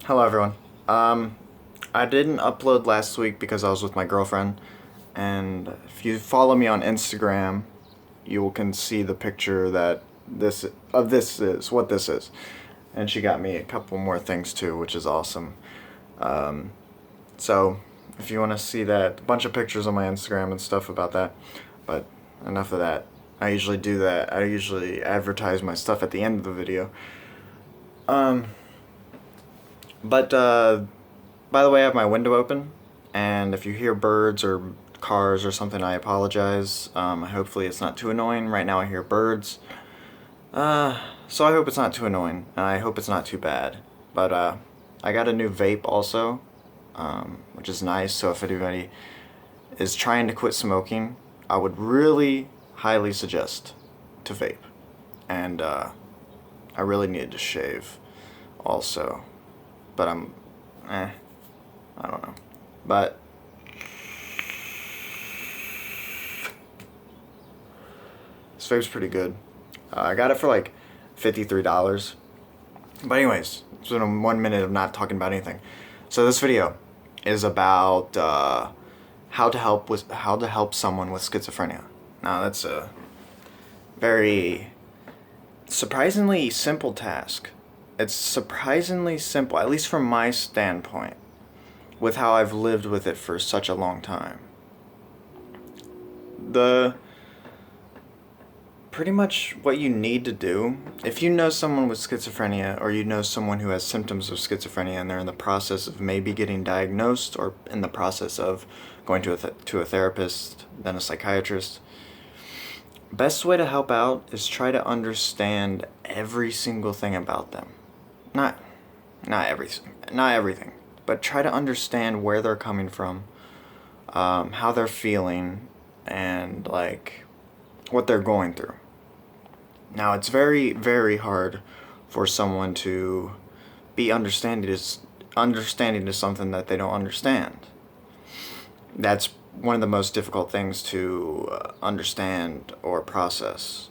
Hello everyone. I didn't upload last week because I was with my girlfriend, and if you follow me on Instagram, you can see the picture that this is what this is, and she got me a couple more things too, which is awesome. So if you want to see that, a bunch of pictures on my Instagram and stuff about that, but enough of that. I usually do that. I usually advertise my stuff at the end of the video. But by the way, I have my window open, and if you hear birds or cars or something, I apologize. Hopefully it's not too annoying. Right now I hear birds. So I hope it's not too annoying, and I hope it's not too bad. But I got a new vape also, which is nice. So if anybody is trying to quit smoking, I would really highly suggest to vape. And I really need to shave also. But I don't know. But this vape's pretty good. I got it for like $53. But anyways, it's been 1 minute of not talking about anything. So this video is about how to help someone with schizophrenia. Now that's a very surprisingly simple task. It's surprisingly simple, at least from my standpoint, with how I've lived with it for such a long time. Pretty much what you need to do, if you know someone with schizophrenia, or you know someone who has symptoms of schizophrenia and they're in the process of maybe getting diagnosed, or in the process of going to a therapist, then a psychiatrist, best way to help out is try to understand every single thing about them. Not everything, but try to understand where they're coming from, how they're feeling, and like what they're going through. Now it's very, very hard for someone to be understanding to something that they don't understand. That's one of the most difficult things to understand or process.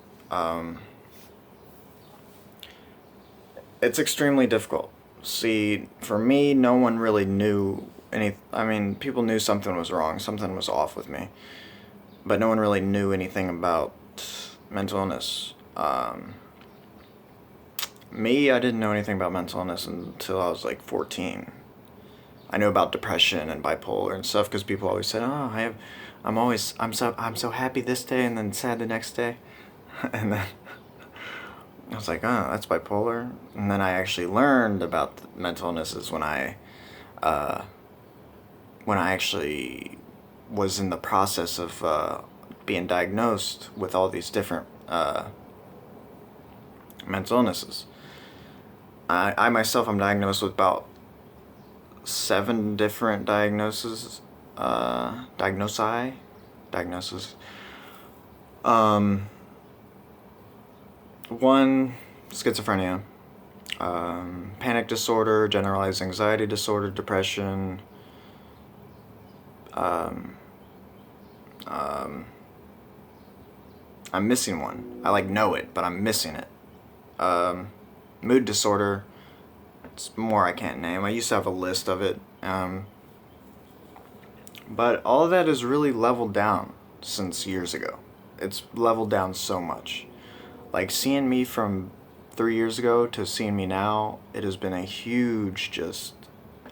It's extremely difficult. See, for me, no one really knew people knew something was wrong, something was off with me, but no one really knew anything about mental illness. I didn't know anything about mental illness until I was like 14. I knew about depression and bipolar and stuff because people always said, "Oh, I'm so happy this day and then sad the next day," and then I was like, "Oh, that's bipolar." And then I actually learned about mental illnesses when I actually was in the process of being diagnosed with all these different mental illnesses. I myself am diagnosed with about 7 different diagnoses. One, schizophrenia, panic disorder, generalized anxiety disorder, depression, I'm missing one. I know it, but I'm missing it. Mood disorder. It's more I can't name. I used to have a list of it. But all of that is really leveled down since years ago. It's leveled down so much. Like seeing me from 3 years ago to seeing me now, it has been a huge, just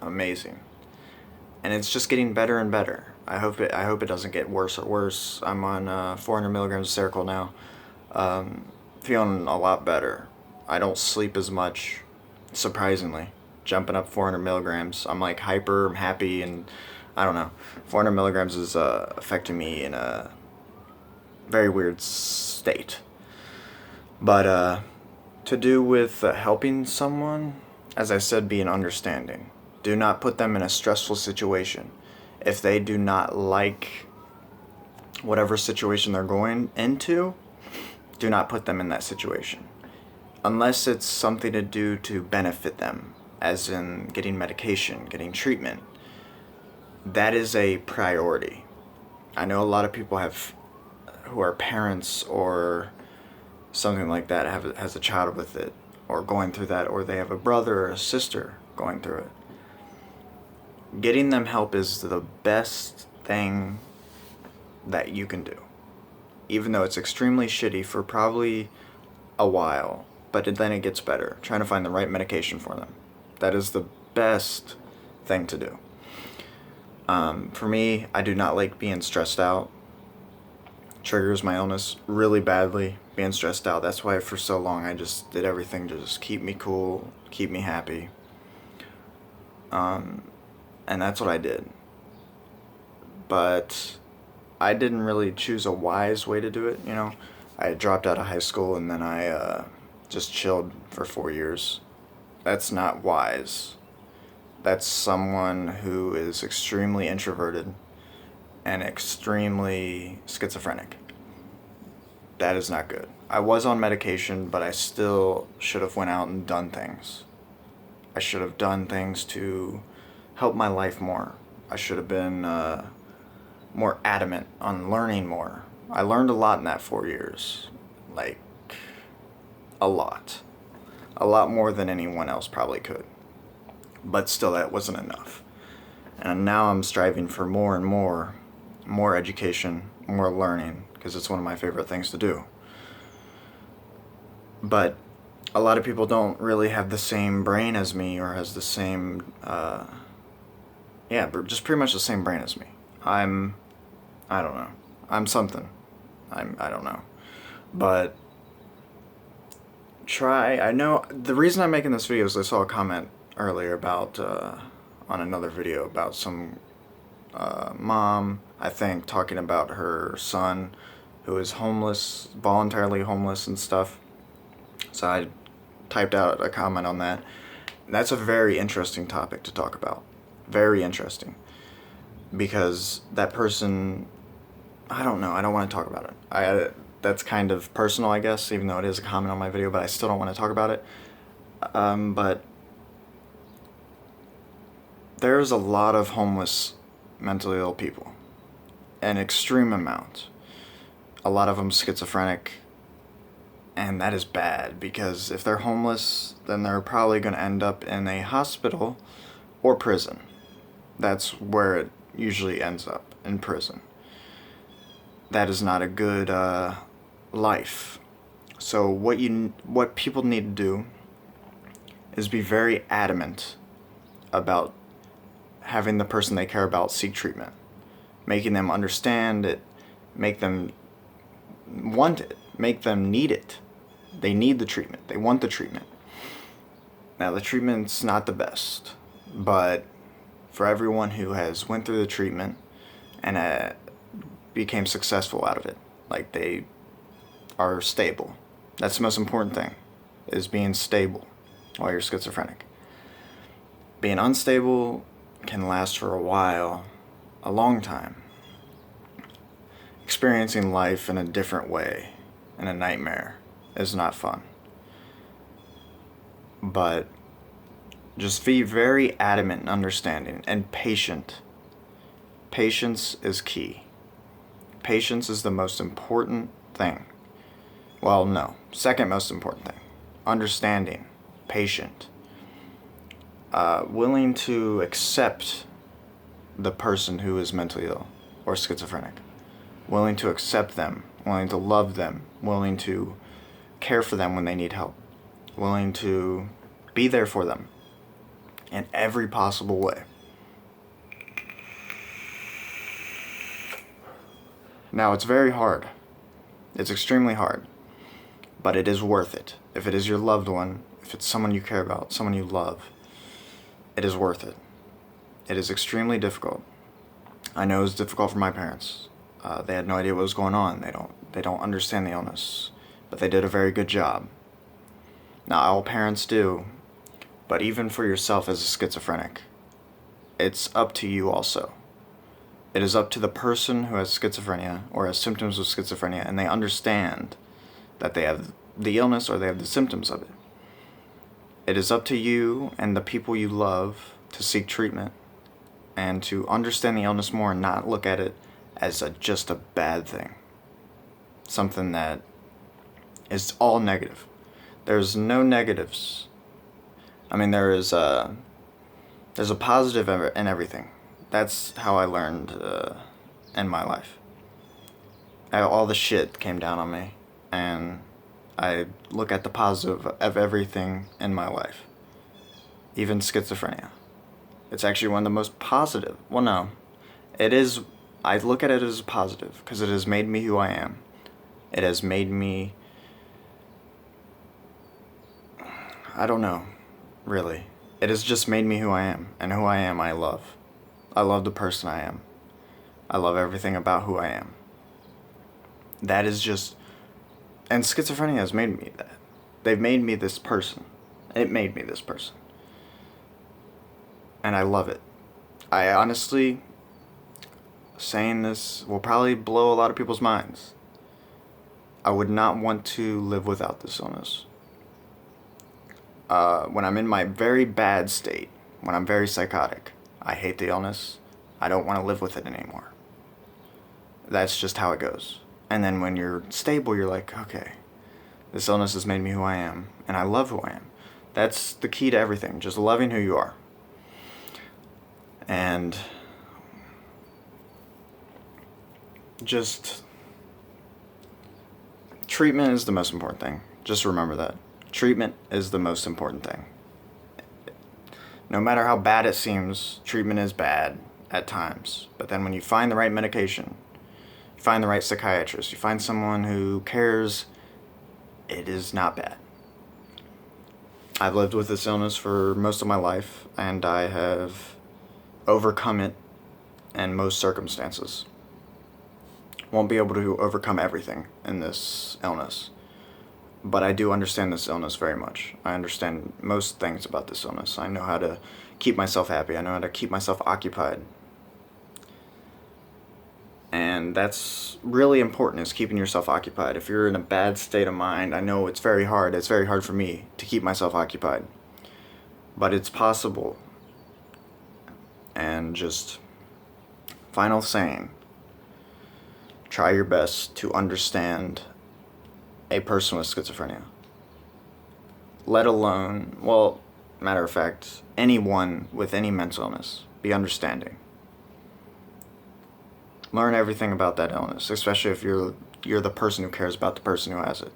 amazing. And it's just getting better and better. I hope it doesn't get worse or worse. I'm on 400 milligrams of Seroquel now. Feeling a lot better. I don't sleep as much, surprisingly. Jumping up 400 milligrams. I'm like hyper, I'm happy, and I don't know. 400 milligrams is affecting me in a very weird state. But to do with helping someone, as I said, be an understanding. Do not put them in a stressful situation. If they do not like whatever situation they're going into, do not put them in that situation. Unless it's something to do to benefit them, as in getting medication, getting treatment. That is a priority. I know a lot of people who are parents or something like that has a child with it, or going through that, or they have a brother or a sister going through it. Getting them help is the best thing that you can do. Even though it's extremely shitty for probably a while, but then it gets better. Trying to find the right medication for them. That is the best thing to do. For me, I do not like being stressed out. Triggers my illness really badly, being stressed out. That's why for so long I just did everything to just keep me cool, keep me happy. And that's what I did. But I didn't really choose a wise way to do it, you know. I dropped out of high school and then I just chilled for 4 years. That's not wise. That's someone who is extremely introverted and extremely schizophrenic. That is not good. I was on medication, but I still should have went out and done things. I should have done things to help my life more. I should have been more adamant on learning more. I learned a lot in that 4 years. Like, a lot. A lot more than anyone else probably could. But still, that wasn't enough. And now I'm striving for more and more education, more learning, because it's one of my favorite things to do. But a lot of people don't really have the same brain as me, or has the same, just pretty much the same brain as me. I don't know. I'm something. I don't know. But I know, the reason I'm making this video is I saw a comment earlier about, on another video about some mom, I think, talking about her son who is homeless, voluntarily homeless and stuff. So I typed out a comment on that. That's a very interesting topic to talk about. Very interesting. Because that person, I don't know, I don't want to talk about it. That's kind of personal, I guess, even though it is a comment on my video, but I still don't want to talk about it. But there's a lot of homeless, mentally ill people. An extreme amount. A lot of them schizophrenic. And that is bad, because if they're homeless, then they're probably going to end up in a hospital or prison. That's where it usually ends up, in prison. That is not a good life. So what people need to do is be very adamant about having the person they care about seek treatment. Making them understand it, make them want it, make them need it. They need the treatment. They want the treatment. Now, the treatment's not the best, but for everyone who has went through the treatment and became successful out of it, like they are stable. That's the most important thing, is being stable while you're schizophrenic. Being unstable can last for a while, a long time. Experiencing life in a different way, in a nightmare, is not fun. But just be very adamant and understanding and patient. Patience is key. Patience is the most important thing. Well, no, second most important thing. Understanding, patient. Willing to accept the person who is mentally ill or schizophrenic. Willing to accept them, willing to love them, willing to care for them when they need help, willing to be there for them in every possible way. Now, it's very hard. It's extremely hard, but it is worth it. If it is your loved one, if it's someone you care about, someone you love, it is worth it. It is extremely difficult. I know it was difficult for my parents. They had no idea what was going on. They don't understand the illness, but they did a very good job. Not all parents do, but even for yourself as a schizophrenic, it's up to you also. It is up to the person who has schizophrenia or has symptoms of schizophrenia, and they understand that they have the illness or they have the symptoms of it. It is up to you and the people you love to seek treatment and to understand the illness more and not look at it as just a bad thing. Something that is all negative. There's no negatives. I mean, there is There's a positive in everything. That's how I learned in my life. All the shit came down on me, and I look at the positive of everything in my life. Even schizophrenia. It's actually one of the most positive. Well, no. It is. I look at it as a positive because it has made me who I am. It has made me. I don't know, really. It has just made me who I am, and who I am I love. I love the person I am. I love everything about who I am. That is just... And schizophrenia has made me that. They've made me this person. It made me this person. And I love it. I honestly... Saying this will probably blow a lot of people's minds. I would not want to live without this illness. When I'm in my very bad state, when I'm very psychotic, I hate the illness. I don't want to live with it anymore. That's just how it goes. And then when you're stable, you're like, okay, this illness has made me who I am, and I love who I am. That's the key to everything, just loving who you are. And just treatment is the most important thing. Just remember that. Treatment is the most important thing. No matter how bad it seems, treatment is bad at times. But then when you find the right medication, you find the right psychiatrist, you find someone who cares, it is not bad. I've lived with this illness for most of my life, and I have overcome it in most circumstances. Won't be able to overcome everything in this illness. But I do understand this illness very much. I understand most things about this illness. I know how to keep myself happy. I know how to keep myself occupied. And that's really important, is keeping yourself occupied. If you're in a bad state of mind, I know it's very hard. It's very hard for me to keep myself occupied. But it's possible. And just, final saying, try your best to understand a person with schizophrenia. Let alone, well, matter of fact, anyone with any mental illness. Be understanding. Learn everything about that illness, especially if you're the person who cares about the person who has it.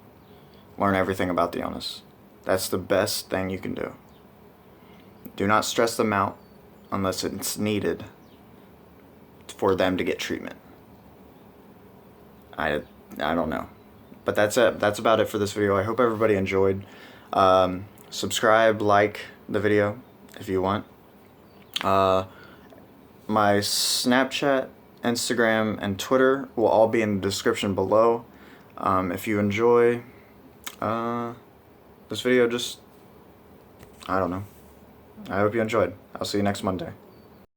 Learn everything about the illness. That's the best thing you can do. Do not stress them out unless it's needed for them to get treatment. I don't know. But that's it. That's about it for this video. I hope everybody enjoyed. Subscribe, like the video if you want. My Snapchat, Instagram, and Twitter will all be in the description below. If you enjoy this video, just, I don't know. I hope you enjoyed. I'll see you next Monday.